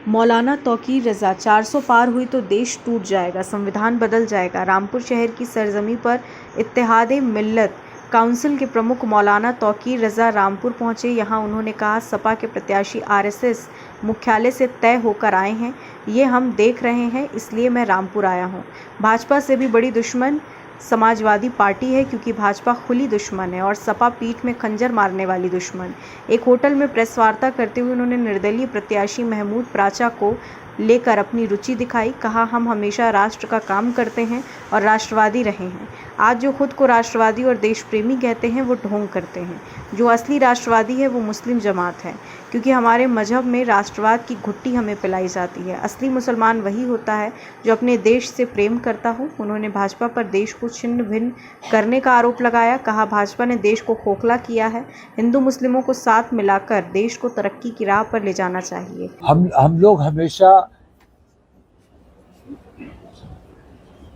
मौलाना तौकीर रज़ा 400 पार हुई तो देश टूट जाएगा, संविधान बदल जाएगा। रामपुर शहर की सरजमी पर इत्तेहादे मिल्लत काउंसिल के प्रमुख मौलाना तौकीर रज़ा रामपुर पहुंचे। यहां उन्होंने कहा, सपा के प्रत्याशी आरएसएस मुख्यालय से तय होकर आए हैं, ये हम देख रहे हैं, इसलिए मैं रामपुर आया हूं। भाजपा से भी बड़ी दुश्मन समाजवादी पार्टी है, क्योंकि भाजपा खुली दुश्मन है और सपा पीठ में खंजर मारने वाली दुश्मन। एक होटल में प्रेस वार्ता करते हुए उन्होंने निर्दलीय प्रत्याशी महमूद प्राचा को लेकर अपनी रुचि दिखाई। कहा, हम हमेशा राष्ट्र का काम करते हैं और राष्ट्रवादी रहे हैं। आज जो खुद को राष्ट्रवादी और देश प्रेमी कहते हैं वो ढोंग करते हैं। जो असली राष्ट्रवादी है वो मुस्लिम जमात है, क्योंकि हमारे मजहब में राष्ट्रवाद की घुट्टी हमें पिलाई जाती है। असली मुसलमान वही होता है जो अपने देश से प्रेम करता हो। उन्होंने भाजपा पर देश को छिन्न भिन्न करने का आरोप लगाया। कहा, भाजपा ने देश को खोखला किया है। हिंदू मुस्लिमों को साथ मिलाकर देश को तरक्की की राह पर ले जाना चाहिए। हम लोग हमेशा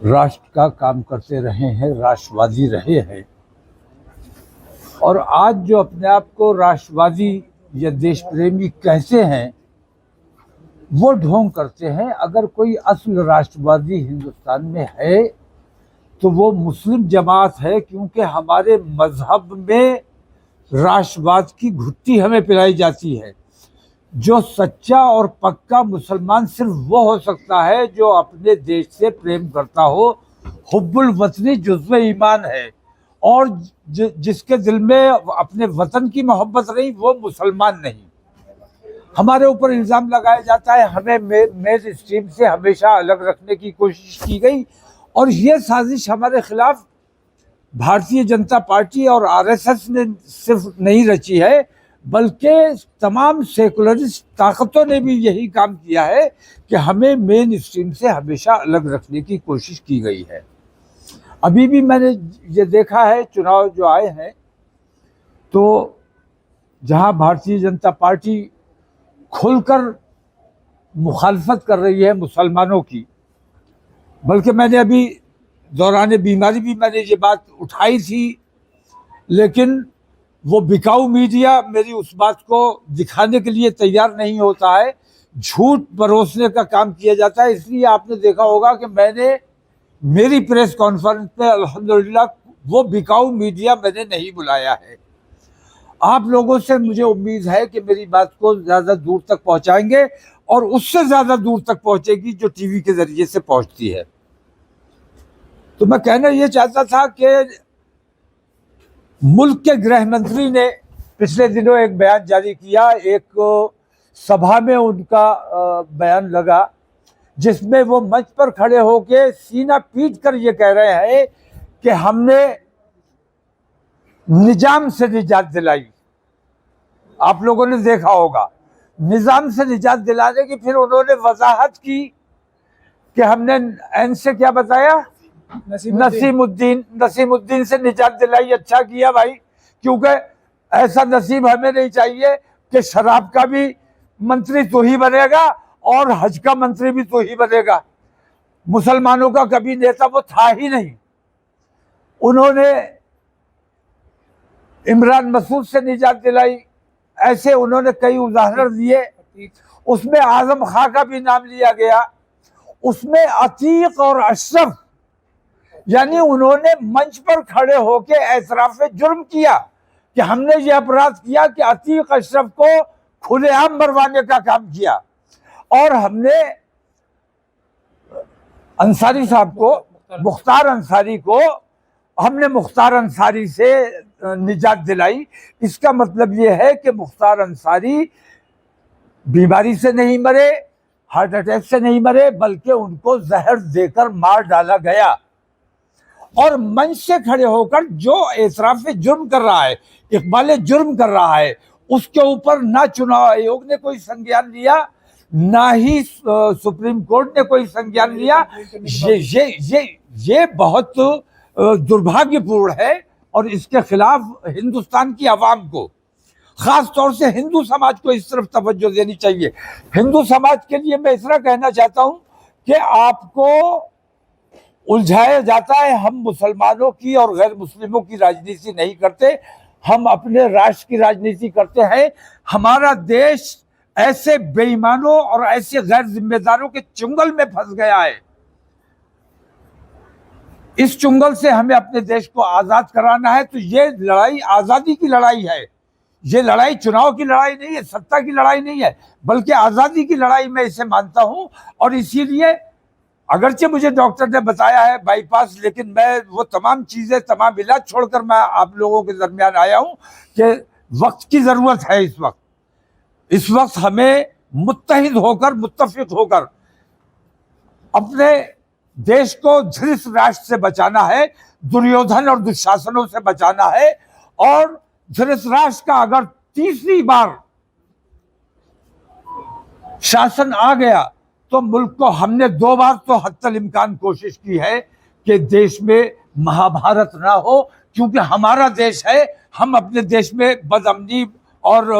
राष्ट्र का काम करते रहे हैं, राष्ट्रवादी रहे हैं, और आज जो अपने आप को राष्ट्रवादी या देश प्रेमी कहते हैं वो ढोंग करते हैं। अगर कोई असल राष्ट्रवादी हिंदुस्तान में है तो वो मुस्लिम जमात है, क्योंकि हमारे मजहब में राष्ट्रवाद की घुट्टी हमें पिलाई जाती है। जो सच्चा और पक्का मुसलमान सिर्फ वो हो सकता है जो अपने देश से प्रेम करता हो। हुब्बुल वतनी जुज़्व ईमान है, और जिसके दिल में अपने वतन की मोहब्बत नहीं वो मुसलमान नहीं। हमारे ऊपर इल्ज़ाम लगाया जाता है, हमें मेन स्ट्रीम से हमेशा अलग रखने की कोशिश की गई, और ये साजिश हमारे खिलाफ भारतीय जनता पार्टी और आरएसएस ने सिर्फ नहीं रची है, बल्कि तमाम सेकुलरिस्ट ताकतों ने भी यही काम किया है कि हमें मेन स्ट्रीम से हमेशा अलग रखने की कोशिश की गई है। अभी भी मैंने ये देखा है, चुनाव जो आए हैं तो जहां भारतीय जनता पार्टी खुलकर मुखालफत कर रही है मुसलमानों की, बल्कि मैंने अभी दौरान बीमारी भी मैंने ये बात उठाई थी, लेकिन वो बिकाऊ मीडिया मेरी उस बात को दिखाने के लिए तैयार नहीं होता है, झूठ परोसने का काम किया जाता है। इसलिए आपने देखा होगा कि मेरी प्रेस कॉन्फ्रेंस में अल्हम्दुलिल्लाह वो बिकाऊ मीडिया मैंने नहीं बुलाया है। आप लोगों से मुझे उम्मीद है कि मेरी बात को ज़्यादा दूर तक पहुंचाएंगे, और उससे ज़्यादा दूर तक पहुंचेगी जो टीवी के ज़रिए से पहुंचती है। तो मैं कहना ये चाहता था कि मुल्क के गृह मंत्री ने पिछले दिनों एक बयान जारी किया। एक सभा में उनका बयान लगा, जिसमें वो मंच पर खड़े होकर सीना पीट कर ये कह रहे हैं कि हमने निजाम से निजात दिलाई। आप लोगों ने देखा होगा, निजाम से निजात दिलाने की फिर उन्होंने वजाहत की कि हमने एन से क्या बताया, नसीमुद्दीन से निजात दिलाई। अच्छा किया भाई, क्योंकि ऐसा नसीब हमें नहीं चाहिए कि शराब का भी मंत्री तो ही बनेगा और हज का मंत्री भी तो ही बनेगा। मुसलमानों का कभी नेता वो था ही नहीं। उन्होंने इमरान मसूद से निजात दिलाई, ऐसे उन्होंने कई उदाहरण दिए। उसमें आजम खां का भी नाम लिया गया, उसमें अतीक और अशरफ, यानी उन्होंने मंच पर खड़े होकर एतराफ जुर्म किया कि हमने ये अपराध किया कि अतीक अशरफ को खुलेआम मरवाने का काम किया, और हमने अंसारी साहब को, मुख्तार अंसारी से निजात दिलाई। इसका मतलब ये है कि मुख्तार अंसारी बीमारी से नहीं मरे, हार्ट अटैक से नहीं मरे, बल्कि उनको जहर देकर मार डाला गया। और मंच से खड़े होकर जो एतराफ़ जुर्म कर रहा है, इकबाल जुर्म कर रहा है, उसके ऊपर ना चुनाव आयोग ने कोई संज्ञान लिया, ना ही सुप्रीम कोर्ट ने कोई संज्ञान लिया। ये बहुत दुर्भाग्यपूर्ण है, और इसके खिलाफ हिंदुस्तान की आवाम को, खास तौर से हिंदू समाज को इस तरफ तवज्जो देनी चाहिए। हिंदू समाज के लिए मैं इतना कहना चाहता हूं कि आपको उलझाया जाता है। हम मुसलमानों की और गैर मुस्लिमों की राजनीति नहीं करते, हम अपने राष्ट्र की राजनीति करते हैं। हमारा देश ऐसे बेईमानों और ऐसे गैर जिम्मेदारों के चुंगल में फंस गया है। इस चुंगल से हमें अपने देश को आजाद कराना है। तो ये लड़ाई आजादी की लड़ाई है। ये लड़ाई चुनाव की लड़ाई नहीं है, सत्ता की लड़ाई नहीं है, बल्कि आजादी की लड़ाई मैं इसे मानता हूं। और इसीलिए अगरचे मुझे डॉक्टर ने बताया है बाईपास, लेकिन मैं वो तमाम चीजें, तमाम इलाज छोड़कर मैं आप लोगों के दरमियान आया हूं कि वक्त की जरूरत है। इस वक्त हमें मुत्तहिद होकर, मुत्तफिक होकर अपने देश को धृत राष्ट्र से बचाना है, दुर्योधन और दुशासनों से बचाना है। और धृत राष्ट्र का अगर तीसरी बार शासन आ गया तो मुल्क को, हमने 2 बार तो हत्तल इम्कान कोशिश की है कि देश में महाभारत ना हो, क्योंकि हमारा देश है। हम अपने देश में बदअमनी और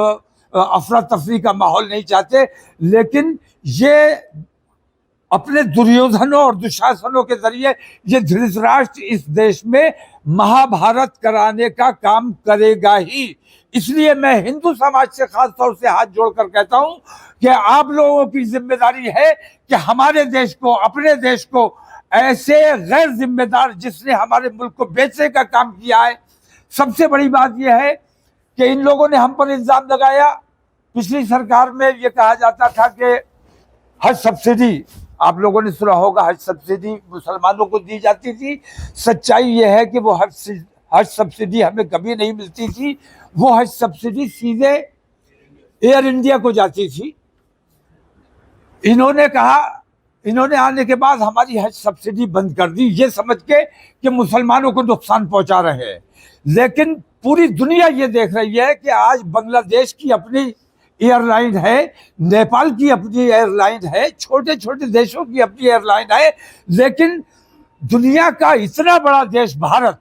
अफरा तफरी का माहौल नहीं चाहते, लेकिन ये अपने दुर्योधनों और दुशासनों के जरिए ये धृतराष्ट्र इस देश में महाभारत कराने का काम करेगा ही। इसलिए मैं हिंदू समाज से खास तौर से हाथ जोड़कर कहता हूं कि आप लोगों की जिम्मेदारी है कि हमारे देश को, अपने देश को ऐसे गैर जिम्मेदार जिसने हमारे मुल्क को बेचने का काम किया है। सबसे बड़ी बात यह है कि इन लोगों ने हम पर इल्जाम लगाया, पिछली सरकार में ये कहा जाता था कि हज सब्सिडी, आप लोगों ने सुना होगा, हज सब्सिडी मुसलमानों को दी जाती थी। सच्चाई यह है कि वो हज सब्सिडी हमें कभी नहीं मिलती थी। वो हज सब्सिडी सीधे एयर इंडिया को जाती थी। इन्होंने आने के बाद हमारी हज सब्सिडी बंद कर दी, ये समझ के कि मुसलमानों को नुकसान पहुंचा रहे हैं। लेकिन पूरी दुनिया ये देख रही है कि आज बांग्लादेश की अपनी एयरलाइन है, नेपाल की अपनी एयरलाइन है, छोटे छोटे देशों की अपनी एयरलाइन है, लेकिन दुनिया का इतना बड़ा देश भारत,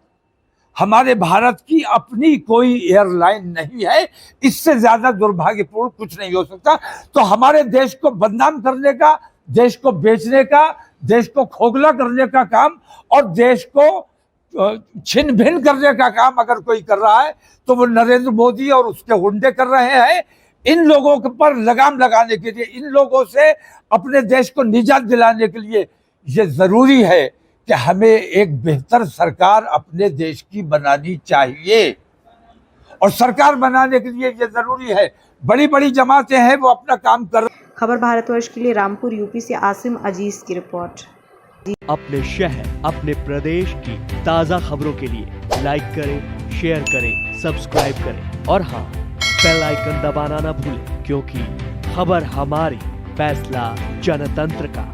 हमारे भारत की अपनी कोई एयरलाइन नहीं है। इससे ज्यादा दुर्भाग्यपूर्ण कुछ नहीं हो सकता। तो हमारे देश को बदनाम करने का, देश को बेचने का, देश को खोखला करने का काम और देश को छिन्न भिन्न करने का काम अगर कोई कर रहा है तो वो नरेंद्र मोदी और उसके गुंडे कर रहे हैं। इन लोगों के पर लगाम लगाने के लिए, इन लोगों से अपने देश को निजात दिलाने के लिए ये जरूरी है कि हमें एक बेहतर सरकार अपने देश की बनानी चाहिए। और सरकार बनाने के लिए ये जरूरी है, बड़ी बड़ी जमातें हैं वो अपना काम कर। खबर भारतवर्ष के लिए रामपुर यूपी से आसिम अजीज की रिपोर्ट। अपने शहर, अपने प्रदेश की ताज़ा खबरों के लिए लाइक करें, शेयर करें, सब्सक्राइब करें और हाँ, बेल आइकन दबाना ना भूलें, क्योंकि खबर हमारी, फैसला जनतंत्र का।